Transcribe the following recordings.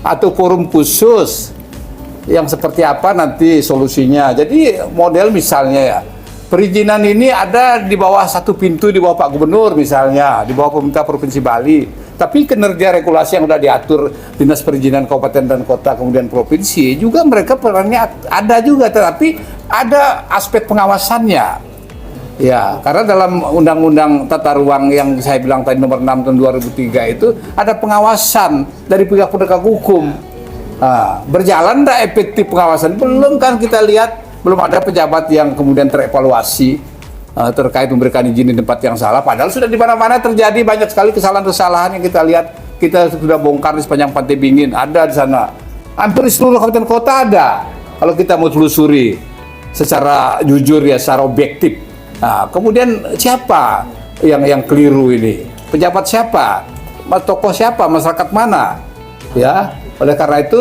atau forum khusus yang seperti apa nanti solusinya. Jadi model misalnya ya, perizinan ini ada di bawah satu pintu di bawah Pak Gubernur misalnya, di bawah pemerintah Provinsi Bali. Tapi kinerja regulasi yang sudah diatur Dinas Perizinan Kabupaten dan Kota kemudian Provinsi juga mereka perannya ada juga, tetapi ada aspek pengawasannya. Ya, karena dalam Undang-Undang Tata Ruang yang saya bilang tadi nomor 6 tahun 2003 itu ada pengawasan dari pihak penegak hukum. Nah, berjalan tidak efektif pengawasan? Belum kan kita lihat, belum ada pejabat yang kemudian terevaluasi terkait memberikan izin di tempat yang salah. Padahal sudah di mana-mana terjadi banyak sekali kesalahan-kesalahan yang kita lihat. Kita sudah bongkar di sepanjang Pantai Bingin, ada di sana. Hampir di seluruh kabupaten kota ada. Kalau kita mau telusuri secara jujur ya, secara objektif. Nah, kemudian siapa yang keliru ini? Pejabat siapa? Tokoh siapa? Masyarakat mana? Ya, oleh karena itu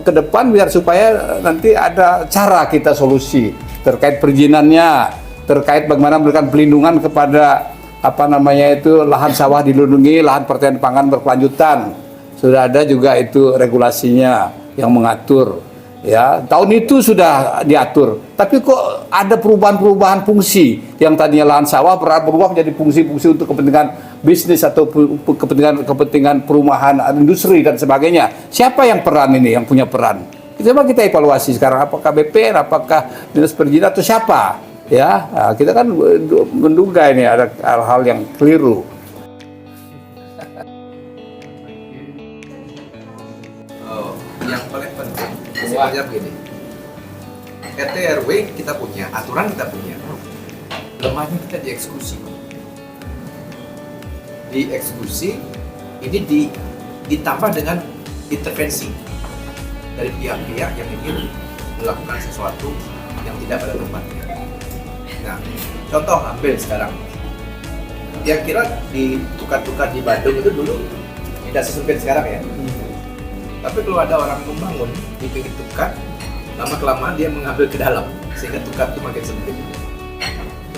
ke depan biar supaya nanti ada cara kita solusi terkait perizinannya, terkait bagaimana memberikan pelindungan kepada lahan sawah dilindungi, lahan pertanian pangan berkelanjutan. Sudah ada juga itu regulasinya yang mengatur. Ya, tahun itu sudah diatur. Tapi kok ada perubahan-perubahan fungsi yang tadinya lahan sawah berubah menjadi fungsi-fungsi untuk kepentingan bisnis atau kepentingan perumahan, industri dan sebagainya. Siapa yang peran ini, yang punya peran? Coba kita evaluasi sekarang, apakah BPN, apakah Dinas Perizinan atau siapa? Ya, nah, kita kan menduga ini ada hal-hal yang keliru. Yang paling penting sebenarnya begini, RT RW kita punya, aturan kita punya, lemahnya kita dieksekusi. Ini ditambah dengan intervensi dari pihak-pihak yang ingin melakukan sesuatu yang tidak pada tempatnya. Nah, contoh ambil sekarang, kira-kira di tukar-tukar di Bandung itu dulu tidak sesempit sekarang ya. Tapi kalau ada orang membangun di pinggir tukar, lama-kelamaan dia mengambil ke dalam, sehingga tukar itu makin sempit.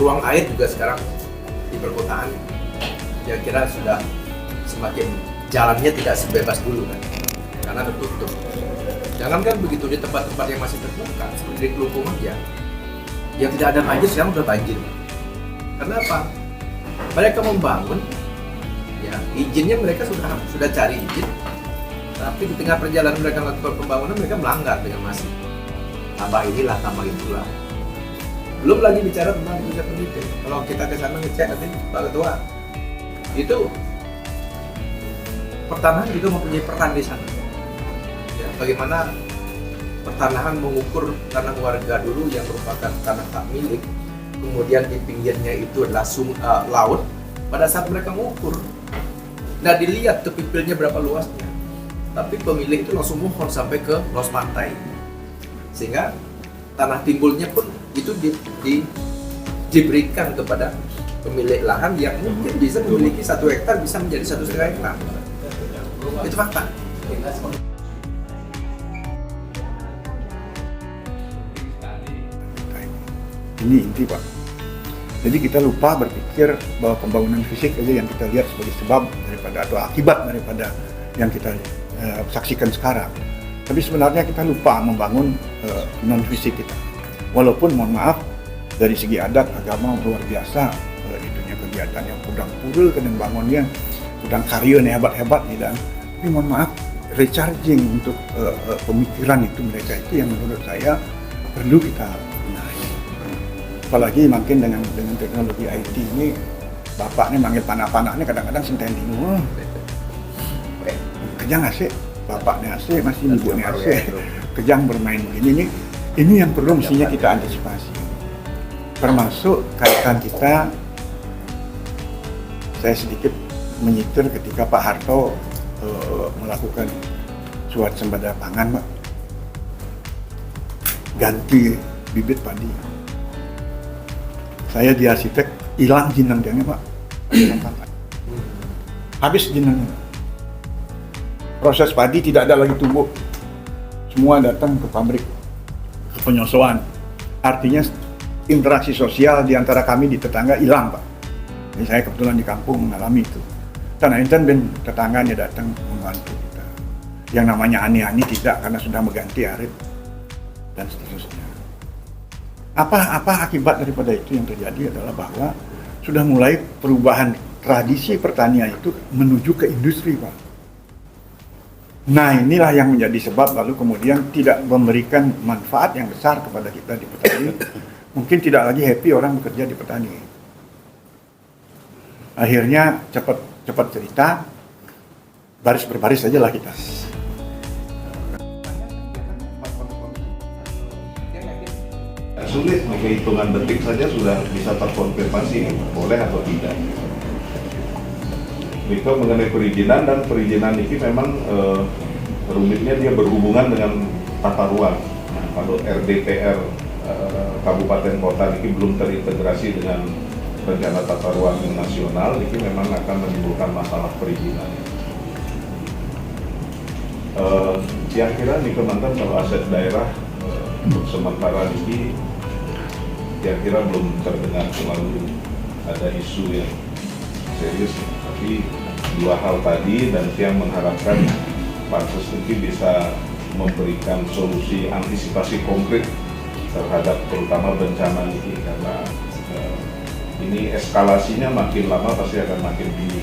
Ruang air juga sekarang di perkotaan, kira-kira sudah semakin jalannya tidak sebebas dulu kan, karena tertutup. Jangankan begitu, di tempat-tempat yang masih terbuka, seperti di Kelungkung aja, yang tidak ada banjir sekarang sudah banjir. Kenapa? Mereka membangun, ya izinnya mereka sudah cari izin, tapi di tengah perjalanan mereka melakukan pembangunan mereka melanggar dengan masif. Tambah inilah, tambah itulah. Belum lagi bicara tentang pusat peneliti. Kalau kita ke sana ngecek nanti Pak Ketua, itu pertanahan juga mempunyai peran di sana. Ya, bagaimana pertanahan mengukur tanah warga dulu yang merupakan tanah tak milik, kemudian di pinggirnya itu adalah laut. Pada saat mereka mengukur, nah dilihat tepipilnya berapa luasnya. Tapi pemilik itu langsung mohon sampai ke los pantai, sehingga tanah timbulnya pun itu diberikan kepada pemilik lahan yang mungkin bisa memiliki 1 hektar bisa menjadi 1,5 hektar. Itu fakta. Ini inti Pak. Jadi kita lupa berpikir bahwa pembangunan fisik aja yang kita lihat sebagai sebab daripada atau akibat daripada yang kita saksikan sekarang. Tapi sebenarnya kita lupa membangun non fisik kita. Walaupun mohon maaf dari segi adat agama luar biasa, itunya kegiatan yang kudang purul kadang bangunnya kudang karya nih hebat-hebat nih dan. Tapi mohon maaf recharging untuk pemikiran itu mereka itu yang menurut saya perlu kita benahi. Apalagi makin dengan teknologi IT ini, bapaknya manggil panak-panaknya kadang-kadang sintending. Kejang asik, bapaknya asik, masih ibunya asik. Kejang bermain begini. Ini yang perlu mestinya kita antisipasi. Termasuk kaitan kita, saya sedikit menyitir ketika Pak Harto melakukan swasembada pangan, Pak. Ganti bibit padi. Saya di arsitek hilang jinangnya Pak. Habis jinangnya. Proses padi tidak ada lagi tumbuh. Semua datang ke pabrik, ke penyosoan. Artinya interaksi sosial di antara kami di tetangga hilang, Pak. Jadi saya kebetulan di kampung mengalami itu. Karena enten ben tetangganya datang membantu kita. Yang namanya ani-ani tidak, karena sudah mengganti arit dan seterusnya. Apa akibat daripada itu yang terjadi adalah bahwa sudah mulai perubahan tradisi pertanian itu menuju ke industri, Pak. Nah, inilah yang menjadi sebab lalu kemudian tidak memberikan manfaat yang besar kepada kita di petani. Mungkin tidak lagi happy orang bekerja di petani. Akhirnya cepat cerita, baris berbaris saja lah kita. Sulit, hitungan detik saja sudah bisa terkonfirmasi boleh atau tidak. Itu mengenai perizinan, dan perizinan ini memang rumitnya dia berhubungan dengan tata ruang. Nah, kalau RDPR kabupaten kota ini belum terintegrasi dengan rencana tata ruang nasional, ini memang akan menimbulkan masalah perizinan. Kira-kira di Kementerian kalau aset daerah untuk sementara ini kira-kira belum terdengar selalu ada isu yang serius, tapi dua hal tadi dan yang mengharapkan Pansus ini bisa memberikan solusi antisipasi konkret terhadap terutama bencana ini, karena ini eskalasinya makin lama pasti akan makin tinggi,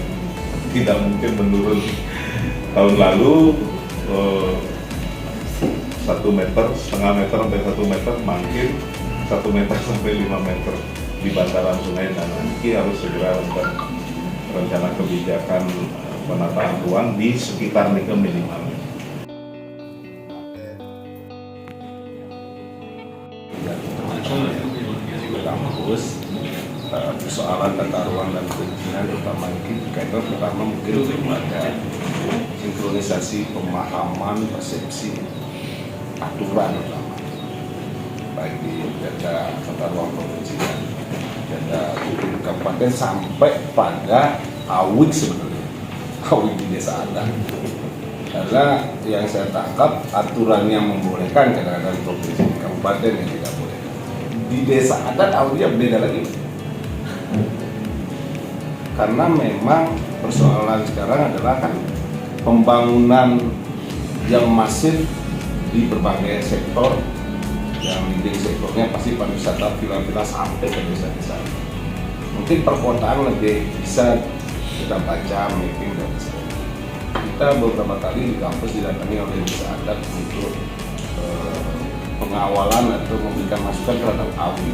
tidak mungkin menurun. Tahun lalu 1 meter, setengah meter sampai 1 meter, makin 1 meter sampai 5 meter di bantaran sungai. Dan ini harus segera untuk rencana kebijakan penataan ruang di sekitar Nike minimal. Bagus, persoalan tata ruang dan perizinan terutama ini kaitan pertama mungkin belum ada sinkronisasi pemahaman persepsi aturan baik di data tata ruang provinsi dan data kabupaten sampai pada awik sebenarnya, awik di desa adat. Karena yang saya tangkap aturan yang membolehkan kadang-kadang provinsi kabupaten yang tidak boleh. Di desa adat awiknya beda lagi. Karena memang persoalan sekarang adalah kan pembangunan yang masif di berbagai sektor, yang leading sektornya pasti pariwisata, villa-villa sampai ke desa-desa. Mungkin perkotaan lebih bisa kita baca, mapping dan sebagainya. Kita beberapa kali di kampus didatangi oleh desa adat untuk pengawalan atau memberikan masukan terhadap AWI.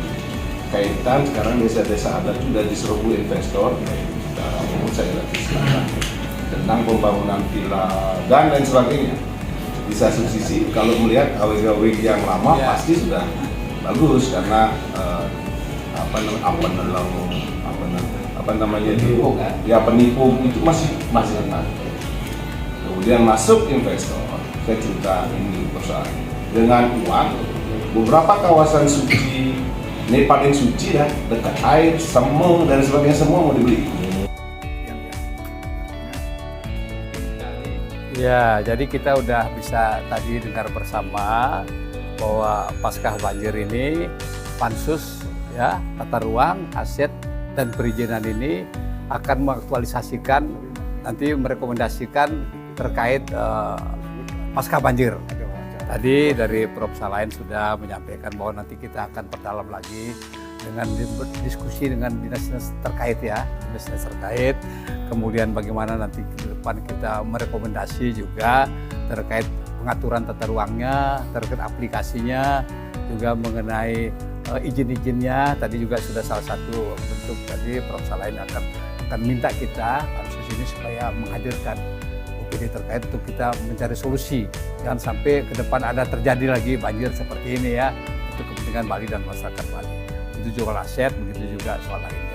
Kaitan sekarang desa-desa adat sudah diserbu investor, saya lagi selatan, tentang pembangunan villa dan lain sebagainya. Di satu sisi kalau melihat awik-awik yang lama pasti sudah bagus karena penipu itu masih enak. Kemudian masuk investor, saya cerita ini persoalan dengan uang beberapa kawasan suci, ini paling suci ya, dekat air, semua dan sebagainya semua mau dibeli. Ya, jadi kita udah bisa tadi dengar bersama bahwa pasca banjir ini Pansus ya tata ruang, aset dan perizinan ini akan mengaktualisasikan, nanti merekomendasikan terkait pasca banjir. Tadi dari Prof. Salahin sudah menyampaikan bahwa nanti kita akan perdalam lagi dengan diskusi dengan dinas-dinas terkait ya, dinas-dinas terkait. Kemudian bagaimana nanti ke depan kita merekomendasi juga terkait pengaturan tata ruangnya, terkait aplikasinya, juga mengenai izin-izinnya. Tadi juga sudah salah satu bentuk tadi Prof. Salahin akan minta kita pansus ini supaya menghadirkan OPD terkait untuk kita mencari solusi. Jangan sampai ke depan ada terjadi lagi banjir seperti ini ya, untuk kepentingan Bali dan masyarakat Bali. Itu juga aset, begitu juga soal lain.